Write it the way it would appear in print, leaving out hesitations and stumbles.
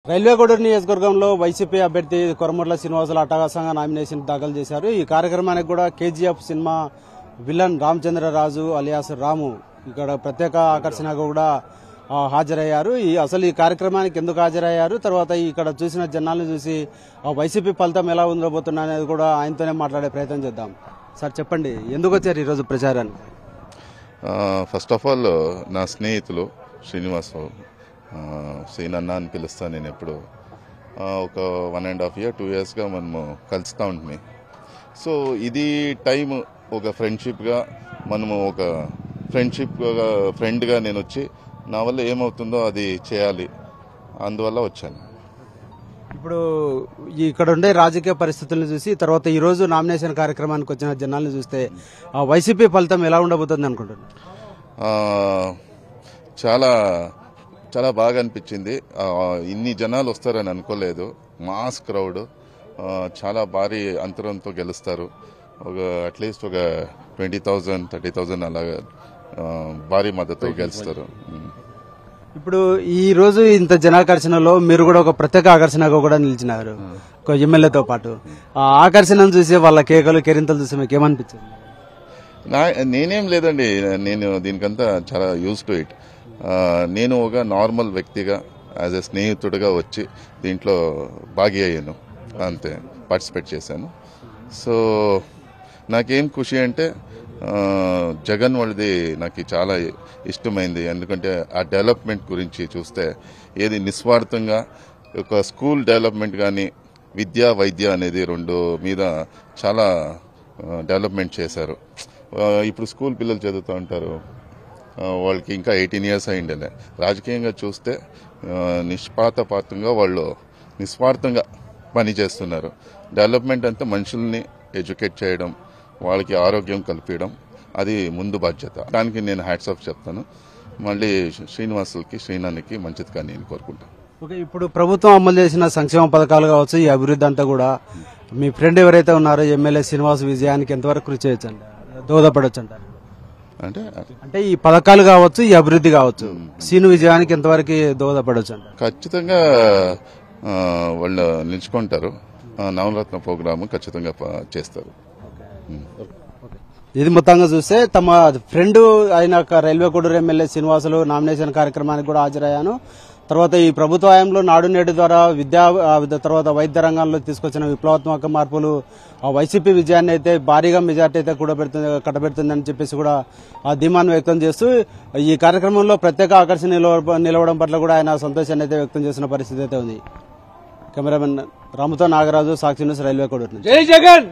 Railway Koduru నియోజకవర్గంలో YCP అభ్యర్థి కొరమూర్ల శ్రీనివాసులు అట్టహాసంగా నామినేషన్ దాఖలు చేశారు. ఈ కార్యక్రమానికి కూడా KGF cinema villain Ramachandraraju alias Ramu ఇక్కడ ప్రత్యేక ఆకర్షణగా కూడా హాజరయ్యారు. అసలు ఈ కార్యక్రమానికి ఎందుకు హాజరయ్యారు, తర్వాత ఇక్కడ చూసిన జనాలను చూసి వైసీపీ ఫలితం ఎలా ఉండబోతున్నా అనేది కూడా ఆయనతోనే మాట్లాడే ప్రయత్నం చేద్దాం. సార్ చెప్పండి, ఎందుకు వచ్చారు ఈరోజు ప్రచారాన్ని? ఫస్ట్ ఆఫ్ ఆల్ నా స్నేహితులు శ్రీనివాస్ శ్రీనన్న అని పిలుస్తాను నేను. ఎప్పుడు ఒక 1.5 year 2 yearsగా మనము కలుస్తూ ఉంటుంది. సో ఇది టైం ఒక ఫ్రెండ్షిప్గా మనము ఒక ఫ్రెండ్గా నేను వచ్చి నా వల్ల ఏమవుతుందో అది చేయాలి, అందువల్ల వచ్చాను. ఇప్పుడు ఇక్కడ ఉండే రాజకీయ పరిస్థితులను చూసి తర్వాత ఈ రోజు నామినేషన్ కార్యక్రమానికి వచ్చిన జనాలను చూస్తే వైసీపీ ఫలితం ఎలా ఉండబోతుంది అనుకుంటున్నారు? చాలా చాలా బాగా అనిపించింది. ఇన్ని జనాలు వస్తారని అనుకోలేదు. మాస్ క్రౌడ్, చాలా భారీ అంతరంతో గెలుస్తారు. అట్లీస్ట్ ఒక 20,000 30,000 అలాగా భారీ మద్దతు గెలుస్తారు. ఇప్పుడు ఈ రోజు ఇంత జనాకర్షణలో మీరు కూడా ఒక ప్రత్యేక ఆకర్షణగా కూడా నిలిచినారు ఒక ఎమ్మెల్యేతో పాటు. ఆ ఆకర్షణను చూసి వాళ్ళ కేకలు కేరింతలు చూసి మీకు ఏమనిపించింది? నేనేం లేదండి, నేను దీనికంతా చాలా యూజ్ టు ఇట్. నేను ఒక నార్మల్ వ్యక్తిగా యాజ్ ఎ స్నేహితుడిగా వచ్చి దీంట్లో భాగి అయ్యాను, అంతే, పార్టిసిపేట్ చేశాను. సో నాకేం ఖుషి అంటే జగన్ వాళ్ళది నాకు చాలా ఇష్టమైంది. ఎందుకంటే ఆ డెవలప్మెంట్ గురించి చూస్తే ఏది నిస్వార్థంగా ఒక స్కూల్ డెవలప్మెంట్ కానీ విద్య వైద్య అనేది రెండు మీద చాలా డెవలప్మెంట్ చేశారు. ఇప్పుడు స్కూల్ పిల్లలు చదువుతూ ఉంటారు, వాళ్ళకి ఇంకా 18 years అయిండలే. రాజకీయంగా చూస్తే నిష్పాతపాతంగా వాళ్ళు నిస్వార్థంగా పనిచేస్తున్నారు. డెవలప్మెంట్ అంతా మనుషుల్ని ఎడ్యుకేట్ చేయడం, వాళ్ళకి ఆరోగ్యం కల్పించడం, అది ముందు బాధ్యత. దానికి నేను హ్యాట్స్ ఆఫ్ చెప్తాను. మళ్ళీ శ్రీనివాసులకి శ్రీనానికి మంచిది కానీ నేను కోరుకుంటాను. ఓకే, ఇప్పుడు ప్రభుత్వం అమలు చేసిన సంక్షేమ పథకాలు కావచ్చు, ఈ అభివృద్ధి అంతా కూడా మీ ఫ్రెండ్ ఎవరైతే ఉన్నారో ఎమ్మెల్యే శ్రీనివాస్ విజయానికి ఎంతవరకు కృషి చేయొచ్చు, దోహదపడవచ్చు అంటారు? అంటే ఈ పథకాలు కావచ్చు, ఈ అభివృద్ధి కావచ్చు, శ్రీను విజయానికి ఎంతవరకు దోహదపడవచ్చు అంటారు? ఖచ్చితంగా వాళ్ళు నిలుచుకుంటారు. నవరత్న ప్రోగ్రాము ఖచ్చితంగా చేస్తారు. ఇది మొత్తంగా చూస్తే తమ ఫ్రెండ్ అయిన railway Koduru MLA Srinivasulu nomination కార్యక్రమానికి కూడా హాజరయ్యాను. తర్వాత ఈ ప్రభుత్వ హయాంలో నాడు నేడు ద్వారా విద్యా తర్వాత వైద్య రంగంలో తీసుకొచ్చిన విప్లవాత్మక మార్పులు వైసీపీ విజయాన్ని అయితే భారీగా మెజార్టీ అయితే కూడా కట్టబెడుతుందని చెప్పేసి కూడా ధీమాన్ని వ్యక్తం చేస్తూ ఈ కార్యక్రమంలో ప్రత్యేక ఆకర్షణ నిలవడం పట్ల కూడా ఆయన సంతోషాన్ని అయితే వ్యక్తం చేసిన పరిస్థితి అయితే ఉంది. కెమెరామెన్ రాముతో నాగరాజు, సాక్షి న్యూస్, రైల్వే కోడూరు. జై జగన్.